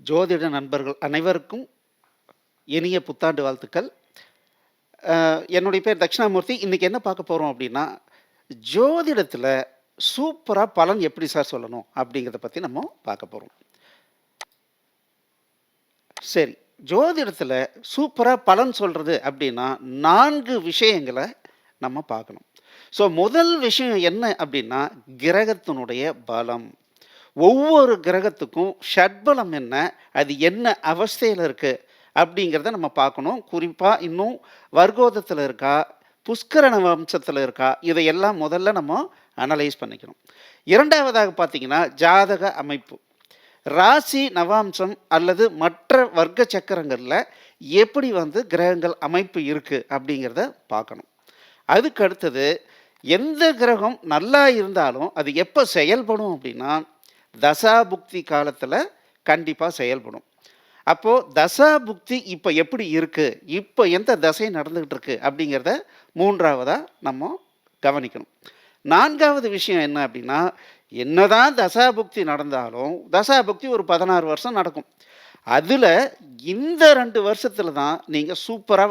ஜோதிட நண்பர்கள் அனைவருக்கும் இனிய புத்தாண்டு வாழ்த்துக்கள். என்னுடைய பேர் தட்சிணாமூர்த்தி. இன்னைக்கு என்ன பார்க்க போறோம் அப்படின்னா, ஜோதிடத்தில சூப்பரா பலன் எப்படி சார் சொல்லணும்? அப்படிங்கிறத பத்தி நம்ம பார்க்க போறோம். சரி, ஜோதிடத்தில சூப்பரா பலன் சொல்றது அப்படின்னா 4 விஷயங்கள நம்ம பார்க்கணும். முதல் விஷயம் என்ன அப்படின்னா, கிரகத்தினுடைய பலம். ஒவ்வொரு கிரகத்துக்கும் ஷட்பலம் என்ன? அது என்ன அவஸ்தையில இருக்கு? அப்படிங்கிறத நம்ம பார்க்கணும். குறிப்பா இன்னும் வர்க்கோதத்துல இருக்கா? புஷ்கரண வம்சத்துல இருக்கா? இதையெல்லாம் முதல்ல நம்ம அனலைஸ் பண்ணிக்கணும். 2வதாக பார்த்தீங்கன்னா, ஜாதக அமைப்பு. ராசி, நவாம்சம் அல்லது மற்ற வர்க்க சக்கரங்கள்ல எப்படி கிரகங்கள் அமைப்பு இருக்கு? அப்படிங்கிறத பார்க்கணும். அதுக்கு அடுத்தது, எந்த கிரகம் நல்லா இருந்தாலும் அது எப்ப செயல்படும் அப்படின்னா, தசாபுக்தி காலத்துல கண்டிப்பா செயல்படும். அப்போ தசாபுக்தி இப்ப எப்படி இருக்கு? இப்ப எந்த தசை நடந்துகிட்டு இருக்கு? அப்படிங்கிறத 3வதா நம்ம கவனிக்கணும். 4வது விஷயம் என்ன அப்படின்னா, என்னதான் தசாபுக்தி நடந்தாலும், தசாபுக்தி ஒரு 16 வருஷம் நடக்கும். அதுல இந்த 2 வருஷத்துல தான் நீங்க சூப்பரா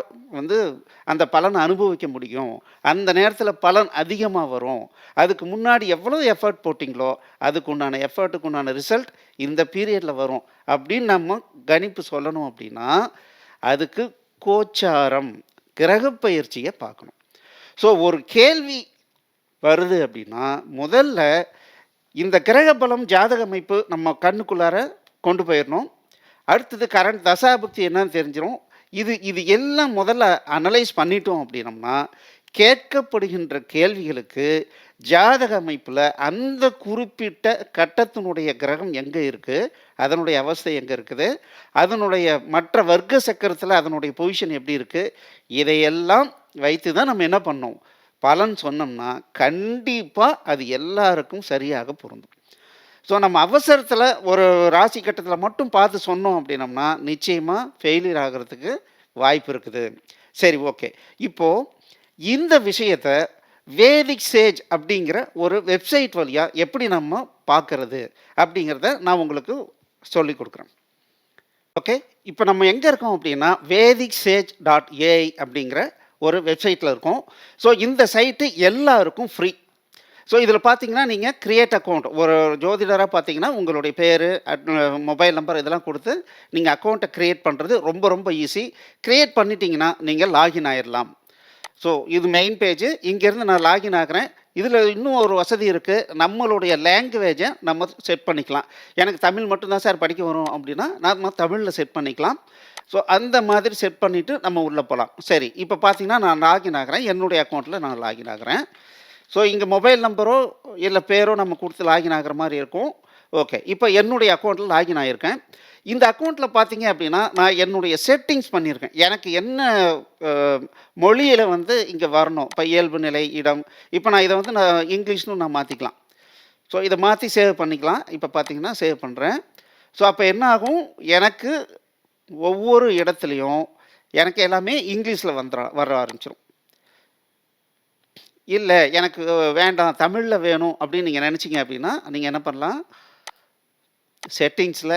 அந்த பலனை அனுபவிக்க முடியும். அந்த நேரத்துல பலன் அதிகமா வரும். அதுக்கு முன்னாடி எவ்வளவு எஃபோர்ட் போட்டீங்களோ, அதுக்கு உண்டான எஃபோர்ட்டுக்கு உண்டான ரிசல்ட் இந்த பீரியட்ல வரும். அப்படின்னு நம்ம கணிப்பு சொல்லணும் அப்படின்னா, அதுக்கு கோச்சாரம், கிரகப் பெயர்ச்சிய பார்க்கணும். ஒரு கேள்வி வருது அப்படின்னா, முதல்ல இந்த கிரக பலம், ஜாதக அமைப்பு நம்ம கண்ணுக்குள்ளார கொண்டு போயிரணும். அடுத்தது கரண்ட் தசாபுக்தி என்னன்னு தெரிஞ்சிரும். இது எல்லாம் முதல்ல அனலைஸ் பண்ணிட்டோம் அப்படின்னம்னா, கேட்கப்படுகின்ற கேள்விகளுக்கு ஜாதக அமைப்புல அந்த குறிப்பிட்ட கட்டத்தினுடைய கிரகம் எங்க இருக்கு? அதனுடைய அவஸ்தை எங்க இருக்குது? அதனுடைய மற்ற வர்க்க சக்கரத்துல அதனுடைய பொசிஷன் எப்படி இருக்கு? இதையெல்லாம் வைத்து தான் நம்ம என்ன பண்ணோம்? பலன் சொன்னோம்னா, கண்டிப்பா அது எல்லாருக்கும் சரியாக பொருந்தும். நம்ம அவசரத்துல ஒரு ராசி கட்டத்துல மட்டும் பார்த்து சொன்னோம் அப்படின்னம்னா, நிச்சயமா ஃபெயிலியர் ஆகுறதுக்கு வாய்ப்பு இருக்குது. சரி, ஓகே. இப்போ இந்த விஷயத்த வேதிக் சேஜ் அப்படிங்கிற ஒரு வெப்சைட் வழியா எப்படி நம்ம பார்க்கறது? அப்படிங்கிறத நான் உங்களுக்கு சொல்லிக் கொடுக்குறேன். ஓகே. இப்போ நம்ம எங்க இருக்கோம் அப்படின்னா, vedicsage.ai அப்படிங்கிற ஒரு வெப்சைட்ல இருக்கோம். இந்த சைட்டு எல்லாருக்கும் ஃப்ரீ. இதில் பார்த்தீங்கன்னா, நீங்கள் கிரியேட் அக்கவுண்ட், ஒரு ஜோதிடராக பார்த்தீங்கன்னா, உங்களுடைய பேர், மொபைல் நம்பர் இதெல்லாம் கொடுத்து நீங்கள் அக்கௌண்ட்டை கிரியேட் பண்ணுறது ரொம்ப ரொம்ப ஈஸி. கிரியேட் பண்ணிட்டீங்கன்னா நீங்கள் லாகின் ஆயிடலாம். இது மெயின் பேஜ். இங்கேருந்து நான் லாகின் ஆகிறேன். இதில் இன்னும் ஒரு வசதி இருக்குது. நம்மளுடைய லாங்குவேஜை நம்ம செட் பண்ணிக்கலாம். எனக்கு தமிழ் மட்டும்தான் சார் படிக்க வரும் அப்படின்னா, நம்ம தமிழில் செட் பண்ணிக்கலாம். அந்த மாதிரி செட் பண்ணிவிட்டு நம்ம உள்ளே போகலாம். சரி, இப்போ பார்த்தீங்கன்னா நான் லாகின் ஆகிறேன். என்னுடைய அக்கௌண்ட்டில் நான் லாகின் ஆகிறேன். இங்கே மொபைல் நம்பரோ இல்லை பேரோ நம்ம கொடுத்து லாகின் ஆகிற மாதிரி இருக்கும். ஓகே, இப்போ என்னுடைய அக்கௌண்ட்டில் லாகின் ஆகியிருக்கேன். இந்த அக்கௌண்ட்டில் பார்த்தீங்க அப்படின்னா, நான் என்னுடைய செட்டிங்ஸ் பண்ணியிருக்கேன். எனக்கு என்ன மொழியில் இங்கே வரணும். இப்போ இயல்பு நிலை, இடம். இப்போ நான் இதை நான் இங்கிலீஷ்னு நான் மாற்றிக்கலாம். இதை மாற்றி சேவ் பண்ணிக்கலாம். இப்போ பார்த்தீங்கன்னா சேவ் பண்ணுறேன். அப்போ என்ன ஆகும், எனக்கு ஒவ்வொரு இடத்துலையும் எனக்கு எல்லாமே இங்கிலீஷில் வர ஆரம்பிச்சிடும். இல்லை, எனக்கு வேண்டாம், தமிழில் வேணும் அப்படின்னு நீங்கள் நினச்சிங்க அப்படின்னா, நீங்கள் என்ன பண்ணலாம், செட்டிங்ஸில்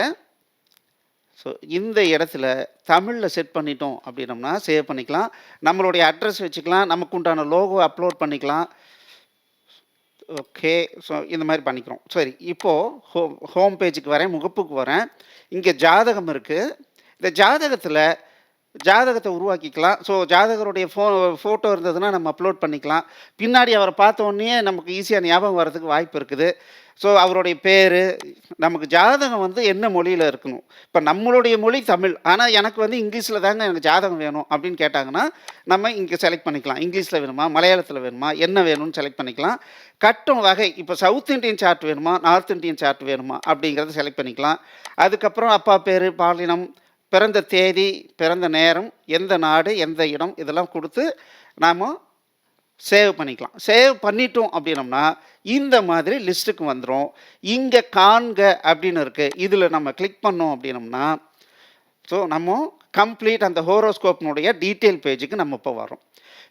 இந்த இடத்துல தமிழில் செட் பண்ணிட்டோம் அப்படின்னோம்னா சேவ் பண்ணிக்கலாம். நம்மளுடைய அட்ரஸ் வச்சுக்கலாம். நமக்கு உண்டான லோகோ அப்லோட் பண்ணிக்கலாம். ஓகே, இந்த மாதிரி பண்ணிக்கிறோம். சரி, இப்போது ஹோம் பேஜுக்கு வரேன், முகப்புக்கு வரேன். இங்கே ஜாதகம் இருக்குது. இந்த ஜாதகத்தை உருவாக்கிக்கலாம். ஜாதகருடைய ஃபோட்டோ இருந்ததுன்னா நம்ம அப்லோட் பண்ணிக்கலாம். பின்னாடி அவரை பார்த்த உடனே நமக்கு ஈஸியாக ஞாபகம் வர்றதுக்கு வாய்ப்பு இருக்குது. அவருடைய பேர், நமக்கு ஜாதகம் என்ன மொழியில் இருக்கணும். இப்போ நம்மளுடைய மொழி தமிழ், ஆனால் எனக்கு இங்கிலீஷில் தாங்க எனக்கு ஜாதகம் வேணும் அப்படின்னு கேட்டாங்கன்னா, நம்ம இங்கே செலக்ட் பண்ணிக்கலாம். இங்கிலீஷில் வேணுமா, மலையாளத்தில் வேணுமா, என்ன வேணும்னு செலக்ட் பண்ணிக்கலாம். கட்டும் வகை, இப்போ சவுத் இண்டியன் சார்ட் வேணுமா, நார்த் இண்டியன் சார்ட் வேணுமா அப்படிங்கிறத செலக்ட் பண்ணிக்கலாம். அதுக்கப்புறம் அப்பா பேர், பாலினம், பிறந்த தேதி, பிறந்த நேரம், எந்த நாடு, எந்த இடம், இதெல்லாம் கொடுத்து நாம் சேவ் பண்ணிக்கலாம். சேவ் பண்ணிட்டோம் அப்படின்னோம்னா இந்த மாதிரி லிஸ்ட்டுக்கு வந்துடும். இங்கே காண்க அப்படின்னு இருக்குது. இதில் நம்ம கிளிக் பண்ணோம் அப்படின்னோம்னா நம்ம கம்ப்ளீட் அந்த ஹோரோஸ்கோப்னுடைய டீட்டெயில் பேஜுக்கு நம்ம இப்போ வரோம்.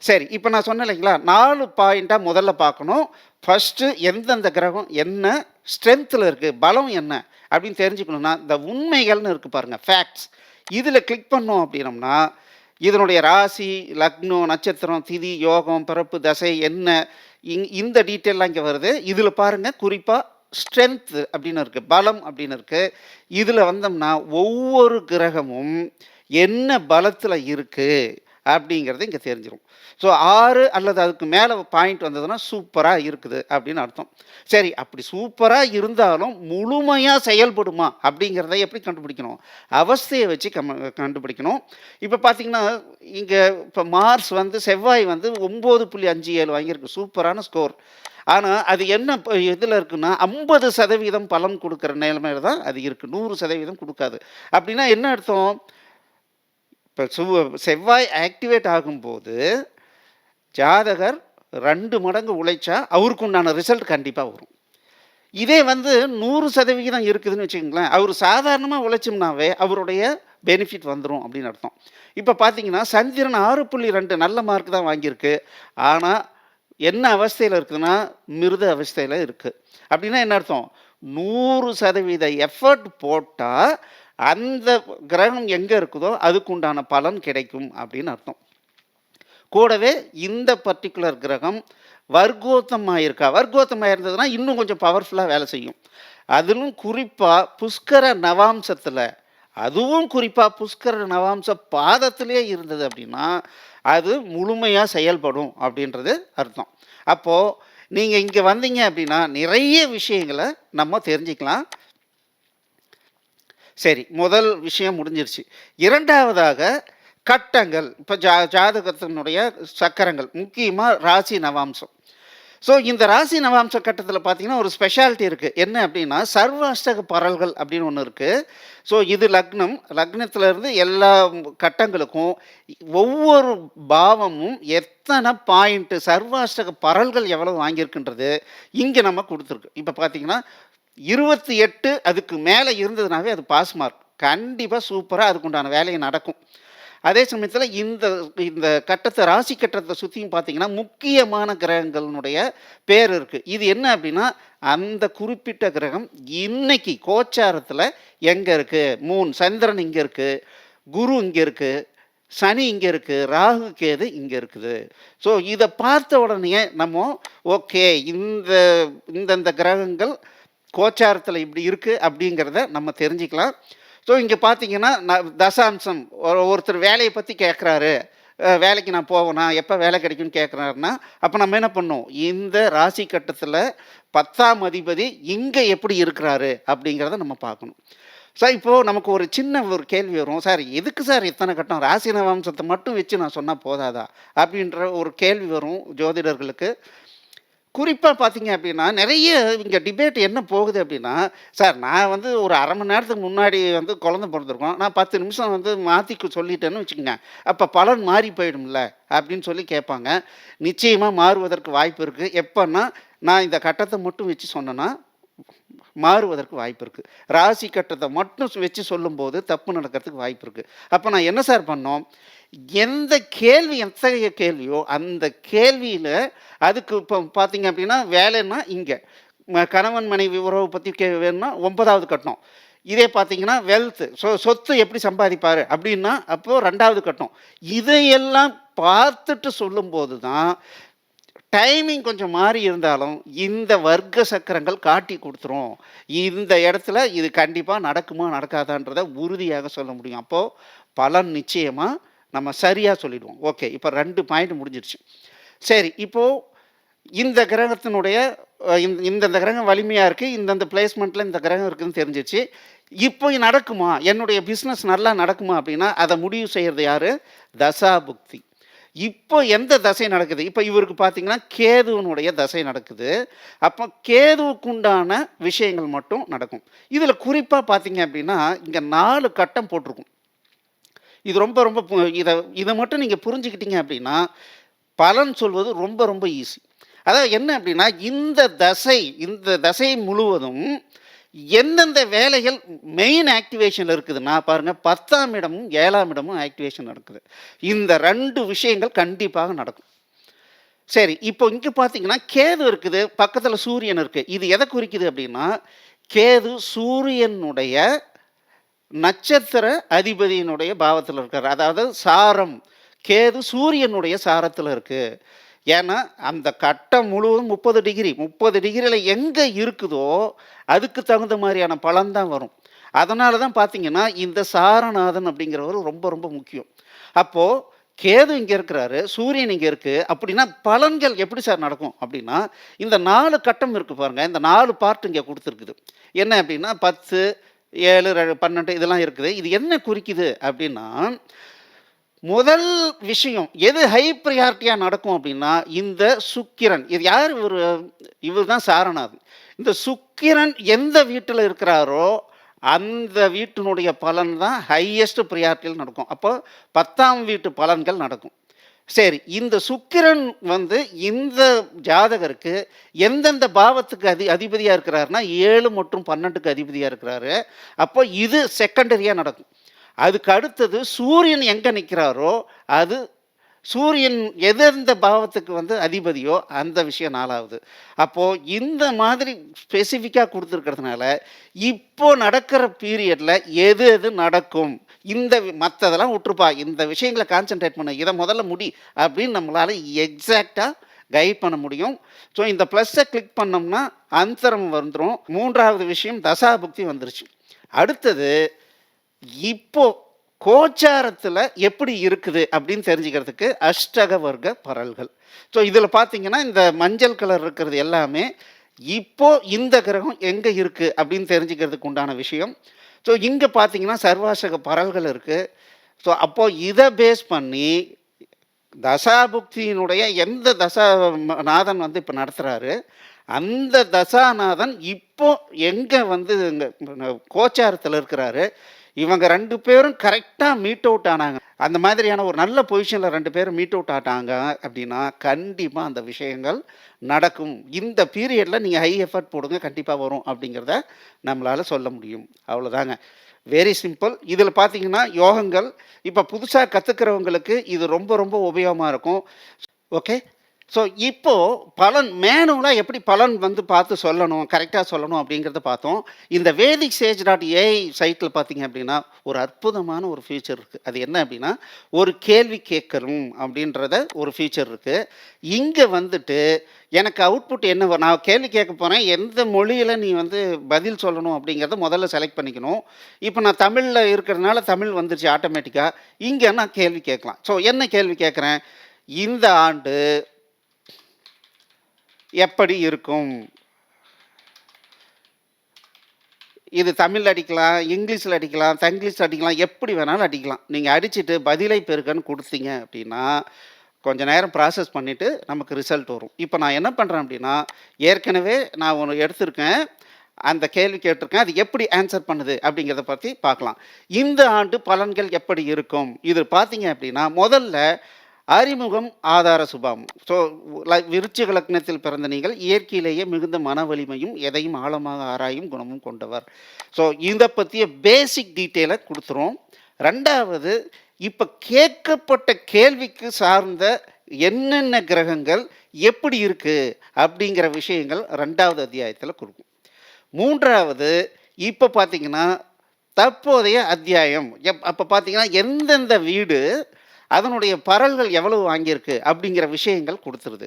சரி, இப்போ நான் சொன்னேன் இல்லைங்களா, 4 பாயிண்ட்டாக முதல்ல பார்க்கணும். ஃபஸ்ட்டு எந்தெந்த கிரகம் என்ன ஸ்ட்ரென்த்தில் இருக்குது, பலம் என்ன அப்படின்னு தெரிஞ்சுக்கணும்னா இந்த உண்மைகள்னு இருக்குது பாருங்கள், ஃபேக்ட்ஸ். இதில் கிளிக் பண்ணோம் அப்படின்னம்னா இதனுடைய ராசி, லக்னம், நட்சத்திரம், திதி, யோகம், பிறப்பு, தசை என்ன இந்த டீட்டெயில்லாம் இங்கே வருது. இதில் பாருங்கள் குறிப்பாக ஸ்ட்ரென்த் அப்படின்னு இருக்குது, பலம் அப்படின்னு இருக்குது. இதில் வந்தோம்னா ஒவ்வொரு கிரகமும் என்ன பலத்தில் இருக்குது அப்படிங்கிறது இங்கே தெரிஞ்சிடும். ஸோ 6 அல்லது அதுக்கு மேலே பாயிண்ட் வந்ததுன்னா சூப்பராக இருக்குது அப்படின்னு அர்த்தம். சரி, அப்படி சூப்பராக இருந்தாலும் முழுமையாக செயல்படுமா அப்படிங்கிறத எப்படி கண்டுபிடிக்கணும்? அவஸ்தையை வச்சு கண்டுபிடிக்கணும். இப்போ பார்த்தீங்கன்னா இங்கே இப்போ மார்ஸ் வந்து செவ்வாய் வந்து 9.57 வாங்கியிருக்கு, சூப்பரான ஸ்கோர். ஆனால் அது என்ன இதில் இருக்குன்னா 50% பலன் கொடுக்குற நிலைமையில தான் அது இருக்குது, 100% கொடுக்காது. அப்படின்னா என்ன அர்த்தம்? இப்போ செவ்வாய் ஆக்டிவேட் ஆகும்போது ஜாதகர் 2 மடங்கு உழைச்சா அவருக்கு உண்டான ரிசல்ட் கண்டிப்பாக வரும். இதே வந்து 100% இருக்குதுன்னு வச்சுக்கோங்களேன், அவர் சாதாரணமாக உழைச்சோம்னாவே அவருடைய பெனிஃபிட் வந்துடும் அப்படின்னு அர்த்தம். இப்போ பார்த்தீங்கன்னா சந்திரன் 6.2 நல்ல மார்க் தான் வாங்கியிருக்கு. ஆனால் என்ன அவஸ்தையில் இருக்குதுன்னா மிருத அவஸ்தையில் இருக்குது. அப்படின்னா என்ன அர்த்தம்? 100% எஃபர்ட் போட்டால் அந்த கிரகம் எங்கே இருக்குதோ அதுக்கு உண்டான பலன் கிடைக்கும் அப்படின்னு அர்த்தம். கூடவே இந்த பர்டிகுலர் கிரகம் வர்க்கோத்தமாக இருக்கா, வர்க்கோத்தமாக இருந்ததுன்னா இன்னும் கொஞ்சம் பவர்ஃபுல்லாக வேலை செய்யும். அதிலும் குறிப்பாக புஷ்கர நவாம்சத்தில், அதுவும் குறிப்பாக புஷ்கர நவாம்ச பாதத்திலே இருந்தது அப்படின்னா அது முழுமையாக செயல்படும் அப்படின்றது அர்த்தம். அப்போது நீங்கள் இங்கே வந்தீங்க அப்படின்னா நிறைய விஷயங்களை நம்ம தெரிஞ்சுக்கலாம். சரி, முதல் விஷயம் முடிஞ்சிருச்சு. இரண்டாவதாக கட்டங்கள், இப்போ ஜாதகத்தினுடைய சக்கரங்கள், முக்கியமாக ராசி நவாம்சம். ஸோ இந்த ராசி நவாம்ச கட்டத்தில் பார்த்தீங்கன்னா ஒரு ஸ்பெஷாலிட்டி இருக்குது. என்ன அப்படின்னா சர்வாஷ்டக பரல்கள் அப்படின்னு ஒன்று இருக்குது. ஸோ இது லக்னத்திலேருந்து எல்லா கட்டங்களுக்கும் ஒவ்வொரு பாவமும் எத்தனை பாயிண்ட்டு சர்வாஷ்டக பரல்கள் எவ்வளோ வாங்கியிருக்குன்றது இங்கே நம்ம கொடுத்துருக்கு. இப்போ பார்த்தீங்கன்னா 28 அதுக்கு மேலே இருந்ததுனாவே அது பாஸ் மார்க், கண்டிப்பாக சூப்பராக அதுக்குண்டான வேலையை நடக்கும். அதே சமயத்தில் இந்த இந்த கட்டத்தை, ராசி கட்டத்தை சுற்றியும் பார்த்தீங்கன்னா முக்கியமான கிரகங்களுடைய பேர் இருக்குது. இது என்ன அப்படின்னா அந்த குறிப்பிட்ட கிரகம் இன்னைக்கு கோச்சாரத்தில் எங்கே இருக்குது, மூன் சந்திரன் இங்கே இருக்குது, குரு இங்கே இருக்குது, சனி இங்கே இருக்குது, ராகு கேது இங்கே இருக்குது. ஸோ இதை பார்த்த உடனே நம்ம ஓகே இந்தந்த கிரகங்கள் கோச்சாரத்தில் இப்படி இருக்குது அப்படிங்கிறத நம்ம தெரிஞ்சுக்கலாம். ஸோ இங்கே பார்த்தீங்கன்னா தசாம்சம், ஒருத்தர் வேலையை பற்றி கேட்குறாரு, வேலைக்கு நான் போவேனா, எப்போ வேலை கிடைக்கும்னு கேட்குறாருன்னா அப்போ நம்ம என்ன பண்ணோம், இந்த ராசி கட்டத்தில் 10ஆம் அதிபதி இங்கே எப்படி இருக்கிறாரு அப்படிங்கிறத நம்ம பார்க்கணும். சார் இப்போது நமக்கு ஒரு சின்ன ஒரு கேள்வி வரும், சார் எதுக்கு சார் இத்தனை கட்டம், ராசி நவாம்சத்தை மட்டும் வச்சு நான் சொன்னால் போதாதா அப்படின்ற ஒரு கேள்வி வரும் ஜோதிடர்களுக்கு. குறிப்பாக பார்த்தீங்க அப்படின்னா நிறைய இங்கே டிபேட் என்ன போகுது அப்படின்னா, சார் நான் வந்து ஒரு அரை மணி நேரத்துக்கு முன்னாடி வந்து குழந்தை பிறந்திருக்கோம், நான் 10 நிமிஷம் வந்து மாற்றி சொல்லிட்டேன்னு வச்சுக்கோங்க, அப்போ பலன் மாறி போயிடும்ல அப்படின்னு சொல்லி கேட்பாங்க. நிச்சயமாக மாறுவதற்கு வாய்ப்பு இருக்குது. எப்போன்னா நான் இந்த கட்டத்தை மட்டும் வச்சு சொன்னேன்னா மாறுவதற்கு வாய்ப்பு இருக்குது. ராசி கட்டத்தை மட்டும் வச்சு சொல்லும்போது தப்பு நடக்கிறதுக்கு வாய்ப்பு இருக்குது. அப்போ நான் என்ன சார் பண்ணோம், எந்த கேள்வி எத்தகைய கேள்வியோ அந்த கேள்வியில் அதுக்கு இப்போ பார்த்தீங்க அப்படின்னா வேலைன்னா இங்கே கணவன் மனைவி உறவை பற்றி வேணும்னா 9வது கட்டம். இதே பார்த்தீங்கன்னா வெல்த்து, சொத்து எப்படி சம்பாதிப்பார் அப்படின்னா அப்போது 2வது கட்டம். இதையெல்லாம் பார்த்துட்டு சொல்லும்போது தான் டைமிங் கொஞ்சம் மாறி இருந்தாலும் இந்த வர்க்க சக்கரங்கள் காட்டி கொடுத்துரும், இந்த இடத்துல இது கண்டிப்பாக நடக்குமா நடக்காதான்றதை உறுதியாக சொல்ல முடியும். அப்போது பலன் நிச்சயமாக நம்ம சரியாக சொல்லிடுவோம். ஓகே, இப்போ 2 பாயிண்ட் முடிஞ்சிருச்சு. சரி, இப்போது இந்த கிரகத்தினுடைய இந்தந்த கிரகம் வலிமையாக இருக்குது, இந்தந்த பிளேஸ்மெண்ட்டில் இந்த கிரகம் இருக்குதுன்னு தெரிஞ்சிச்சு. இப்போ நடக்குமா, என்னுடைய பிஸ்னஸ் நல்லா நடக்குமா அப்படின்னா அதை முடிவு செய்கிறது யார், தசா புக்தி. இப்போ எந்த தசை நடக்குது, இப்போ இவருக்கு பார்த்தீங்கன்னா கேதுவனுடைய தசை நடக்குது. அப்போ கேதுவுக்குண்டான விஷயங்கள் மட்டும் நடக்கும். இதில் குறிப்பாக பார்த்தீங்க அப்படின்னா இங்கே 4 கட்டம் போட்டிருக்கும். இது ரொம்ப ரொம்ப இதை மட்டும் நீங்கள் புரிஞ்சுக்கிட்டீங்க அப்படின்னா பலன் சொல்வது ரொம்ப ரொம்ப ஈஸி. அதாவது என்ன அப்படின்னா இந்த தசை முழுவதும் எந்தெந்த வேலைகள் மெயின் ஆக்டிவேஷன் இருக்குதுன்னா பாருங்கள், 10ஆம் இடமும் 7ஆம் இடமும் ஆக்டிவேஷன் நடக்குது. இந்த 2 விஷயங்கள் கண்டிப்பாக நடக்கும். சரி, இப்போ இங்க பார்த்தீங்கன்னா, கேது இருக்குது, பக்கத்துல சூரியன் இருக்கு. இது எத குறிக்குது அப்டின்னா, கேது சூரியனுடைய நட்சத்திர அதிபதியினுடைய பாவத்துல இருக்காரு. அதாவது சாரம். கேது சூரியனுடைய சாரத்துல இருக்கு. ஏன்னா, அந்த கட்டம் முழுவதும் 30 டிகிரி. 30 டிகிரில எங்க இருக்குதோ, அதுக்கு தகுந்த மாரியான பலன் தான் வரும். அதனால தான் பார்த்தீங்கன்னா, இந்த சாரநாதன் அப்படிங்கிறவரு ரொம்ப, ரொம்ப முக்கியம். அப்போ கேது இங்க இருக்கிறாரு, சூரியன் இங்க இருக்கு. அப்படின்னா பலன்கள் எப்படி சார் நடக்கும் அப்படின்னா, இந்த 4 கட்டம் இருக்கு பாருங்க. இந்த 4 பார்ட் இங்க குடுத்துருக்குது. என்ன அப்படின்னா 10, 7, 12 இதெல்லாம் இருக்குது. இது என்ன குறிக்குது அப்படின்னா, முதல் விஷயம் எது ஹை பிரையாரிட்டியா நடக்கும் அப்படின்னா, இந்த சுக்கிரன். இது யார் இவரு? இவர் தான் சாரநாதன். இந்த சுக்கிரன் எந்த வீட்டில இருக்கிறாரோ, அந்த வீட்டினுடைய பலன் தான் ஹையஸ்ட் பிரையாரிட்டில நடக்கும். அப்போ 10ஆம் வீட்டு பலன்கள் நடக்கும். சரி, இந்த சுக்கிரன் வந்து இந்த ஜாதகருக்கு எந்தெந்த பாவத்துக்கு அதிபதியா இருக்கிறாருன்னா, 7 மற்றும் 12க்கு அதிபதியா இருக்கிறாரு. அப்போ இது செகண்டரியா நடக்கும். அதுக்கு அடுத்தது சூரியன் எங்க நிற்கிறாரோ, அது சூரியன் எந்தெந்த பாவத்துக்கு வந்து அதிபதியோ, அந்த விஷயம் 4வது. அப்போ இந்த மாதிரி ஸ்பெசிஃபிக்கா குடுத்துருக்கிறதுனால, இப்போ நடக்கிற பீரியட்ல எது எது நடக்கும்? இந்த மத்ததெல்லாம் உட்டுருப்பா. இந்த விஷயங்கள கான்சன்ட்ரேட் பண்ணு. இத முதல்ல முடி. அப்படின்னு நம்மளால எக்ஸாக்ட்டா கைட் பண்ண முடியும். ஸோ இந்த ப்ளஸ்ஸ கிளிக் பண்ணோம்னா, அந்தரம் வந்துரும். 3வது விஷயம் தசாபுக்தி வந்துருச்சு. அடுத்தது இப்போ கோச்சாரத்துல எப்படி இருக்குது அப்படின்னு தெரிஞ்சுக்கிறதுக்கு அஷ்டக வர்க்க பரல்கள். ஸோ இதில் பார்த்தீங்கன்னா, இந்த மஞ்சள் கலர் இருக்கிறது எல்லாமே இப்போ இந்த கிரகம் எங்க இருக்கு அப்படின்னு தெரிஞ்சுக்கிறதுக்கு உண்டான விஷயம். ஸோ இங்க பார்த்தீங்கன்னா, சர்வாசக பரல்கள் இருக்கு. ஸோ அப்போ இத பேஸ் பண்ணி தசாபுக்தியினுடைய எந்த நாதன் வந்து இப்ப நடத்துறாரு, அந்த தசாநாதன் இப்போ எங்க வந்து கோச்சாரத்துல இருக்கிறாரு. இவங்க 2 பேரும் கரெக்ட்டா மீட் அவுட் ஆனாங்க. அந்த மாதிரியான ஒரு நல்ல பொசிஷன்ல 2 பேரும் மீட் அவுட் ஆட்டாங்க அப்படின்னா, கண்டிப்பா அந்த விஷயங்கள் நடக்கும். இந்த பீரியட்ல நீங்க ஹை எஃபோர்ட் போடுங்க, கண்டிப்பா வரும் அப்படிங்கிறத நம்மளால சொல்ல முடியும். அவ்வளோதாங்க. Very simple. இதில பார்த்தீங்கன்னா, யோகங்கள் இப்ப புதுசா கத்துக்கிறவங்களுக்கு இது ரொம்ப ரொம்ப உபயோகமா இருக்கும். ஓகே. ஸோ இப்போ பலன் மேனுவலா எப்படி பலன் வந்து பார்த்து சொல்லணும், கரெக்ட்டா சொல்லணும் அப்படிங்கிறத பார்த்தோம். இந்த வேதிக் சேஜ் டாட் ஏஐ சைட்ல பார்த்தீங்க அப்படின்னா, ஒரு அற்புதமான ஒரு ஃபீச்சர் இருக்கு. அது என்ன அப்படின்னா, ஒரு கேள்வி கேட்கணும் அப்படின்றத ஒரு ஃபீச்சர் இருக்கு. இங்க வந்துட்டு எனக்கு அவுட்புட் என்ன நான் கேள்வி கேட்க போறேன். எந்த மொழியில நீ வந்து பதில் சொல்லணும் அப்படிங்கிறத முதல்ல செலக்ட் பண்ணிக்கணும். இப்போ நான் தமிழ்ல இருக்கிறதுனால தமிழ் வந்துருச்சு ஆட்டோமேட்டிக்கா. இங்க நான் கேள்வி கேட்கலாம். ஸோ என்ன கேள்வி கேட்கிறேன்? இந்த ஆண்டு எப்படி இருக்கும்? இது தமிழ்ல அடிக்கலாம், இங்கிலீஷ்ல அடிக்கலாம், தங்கிலீஷ்ல அடிக்கலாம், எப்படி வேணாலும் அடிக்கலாம். நீங்க அடிச்சுட்டு பதிலை பெறுகன்னு குடுத்தீங்க அப்படின்னா, கொஞ்ச நேரம் ப்ராசஸ் பண்ணிட்டு நமக்கு ரிசல்ட் வரும். இப்ப நான் என்ன பண்றேன் அப்படின்னா, ஏற்கனவே நான் ஒண்ணு எடுத்திருக்கேன். அந்த கேள்வி கேட்டிருக்கேன். அது எப்படி ஆன்சர் பண்ணுது அப்படிங்கிறத பத்தி பார்க்கலாம். இந்த ஆண்டு பலன்கள் எப்படி இருக்கும்? இது பார்த்தீங்க அப்படின்னா, முதல்ல அறிமுகம், ஆதார சுபாவம். ஸோ விருச்சிக லக்னத்தில் பிறந்த நீங்கள் இயற்கையிலேயே மிகுந்த மன வலிமையும், எதையும் ஆழமாக ஆராயும் குணமும் கொண்டவர். ஸோ இத பத்திய பேசிக் டீட்டெயில குடுத்துரும். 2வது இப்ப கேட்கப்பட்ட கேள்விக்கு சார்ந்த என்னென்ன கிரகங்கள் எப்படி இருக்கு அப்படிங்கிற விஷயங்கள் 2வது அத்தியாயத்துல குடுக்கும். 3வது இப்ப பார்த்தீங்கன்னா, தற்போதைய அத்தியாயம் அப்ப பார்த்தீங்கன்னா, எந்தெந்த வீடு அதனுடைய பரல்கள் எவ்வளவு வாங்கியிருக்கு அப்படிங்கிற விஷயங்கள் குடுத்துருது.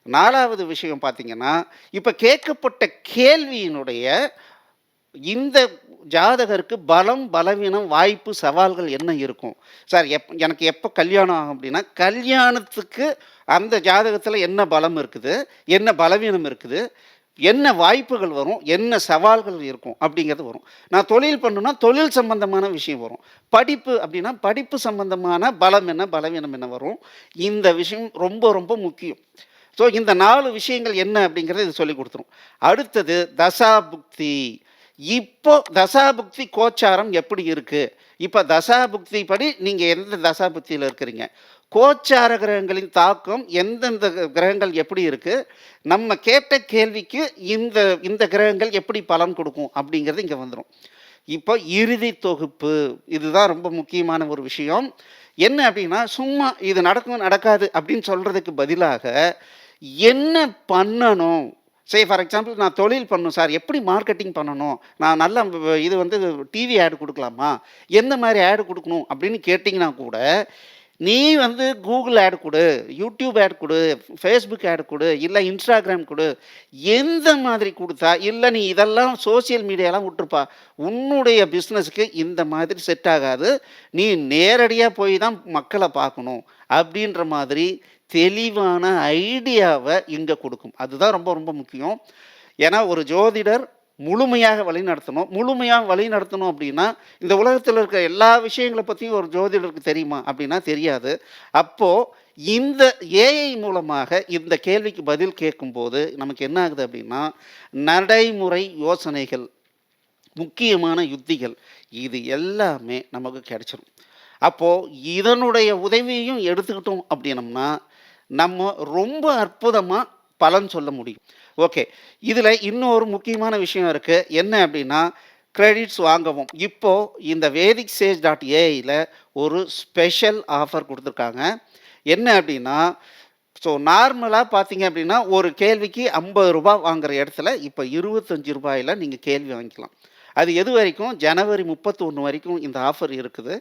4வது விஷயம் பார்த்தீங்கன்னா, இப்ப கேட்கப்பட்ட கேள்வியினுடைய இந்த ஜாதகருக்கு பலம், பலவீனம், வாய்ப்பு, சவால்கள் என்ன இருக்கும்? சார் எனக்கு எப்ப கல்யாணம் ஆகும் அப்படின்னா, கல்யாணத்துக்கு அந்த ஜாதகத்துல என்ன பலம் இருக்குது? என்ன பலவீனம் இருக்குது? என்ன வாய்ப்புகள் வரும்? என்ன சவால்கள் இருக்கும்? அப்படிங்கிறது வரும். நான் தொழில் பண்ணணும்னா, தொழில் சம்பந்தமான விஷயம் வரும். படிப்பு அப்படின்னா, படிப்பு சம்பந்தமான பலம் என்ன? பலவீனம் என்ன வரும்? இந்த விஷயம் ரொம்ப ரொம்ப முக்கியம். ஸோ இந்த 4 விஷயங்கள் என்ன அப்படிங்கிறத இது சொல்லிக் குடுத்துரும். அடுத்தது தசாபுக்தி. இப்போ தசாபுக்தி கோச்சாரம் எப்படி இருக்கு? இப்ப தசாபுக்தி படி நீங்க எந்த தசாபுக்தியில இருக்கிறீங்க? கோச்சார கிரகங்களின் தாக்கம் எந்தெந்த கிரகங்கள் எப்படி இருக்கு? நம்ம கேட்ட கேள்விக்கு இந்த இந்த கிரகங்கள் எப்படி பலன் கொடுக்கும்? அப்படிங்கிறது இங்க வந்துரும். இப்போ இறுதி தொகுப்பு. இதுதான் ரொம்ப முக்கியமான ஒரு விஷயம். என்ன அப்படின்னா, சும்மா இது நடக்கும், நடக்காது அப்படின்னு சொல்றதுக்கு பதிலாக, என்ன பண்ணணும்? ஃபார் எக்ஸாம்பிள் நான் தொழில் பண்ணணும் சார். எப்படி மார்க்கெட்டிங் பண்ணணும்? நான் நல்லா இது வந்து டிவி ஆட் குடுக்கலாமா? எந்த மாரி ஆட் குடுக்கணும்? அப்படின்னு கேட்டீங்கன்னா கூட, நீ வந்து Google ஆட் குடு, YouTube ஆட் குடு, Facebook ஆட் குடு, இல்ல Instagram குடு. எந்த மாதிரி குடுத்தா, இல்ல நீ இதெல்லாம் சோசியல் மீடியாலாம் விட்டுருப்பா. உன்னுடைய பிசினஸ்க்கு இந்த மாதிரி செட் ஆகாது. நீ நேரடியா போய் தான் மக்கள பார்க்கணும். அப்படின்ற மாதிரி தெளிவான ஐடியாவ இங்க குடுக்கும். அதுதான் ரொம்ப ரொம்ப முக்கியம். ஏன்னா ஒரு ஜோதிடர் முழுமையாக வழிநடத்தணும். முழுமையா வழிநடத்தணும் அப்படின்னா, இந்த உலகத்தில இருக்க எல்லா விஷயங்கள பத்தியும் ஒரு ஜோதிடருக்கு தெரியுமா? அப்படின்னா தெரியாது. அப்போ இந்த ஏஐ மூலமாக இந்த கேள்விக்கு பதில் கேட்கும்போது, நமக்கு என்ன ஆகுது அப்படின்னா, நடைமுறை யோசனைகள், முக்கியமான யுத்திகள் இது எல்லாமே நமக்கு கிடைச்சிரும். அப்போ இதனுடைய உதவியையும் எடுத்துக்கிட்டோம் அப்படின்னம்னா, நம்ம ரொம்ப அற்புதமா பலன் சொல்ல முடியும். ஓகே. இதுல இன்னொரு முக்கியமான விஷயம் இருக்கு. என்ன அப்படின்னா, கிரெடிட்ஸ் வாங்கவும். இப்போ இந்த வேதிக் சேஜ் டாட் ஏஐல ஒரு ஸ்பெஷல் ஆஃபர் குடுத்துருக்காங்க. என்ன அப்படின்னா, நார்மலா பார்த்தீங்க அப்படின்னா, ஒரு கேள்விக்கு ரூ. 50 வாங்குற இடத்துல, இப்ப ரூ. 25ல நீங்க கேள்வி வாங்கிக்கலாம். அது எது வரைக்கும்? ஜனவரி 31 வரைக்கும் இந்த ஆஃபர் இருக்குது.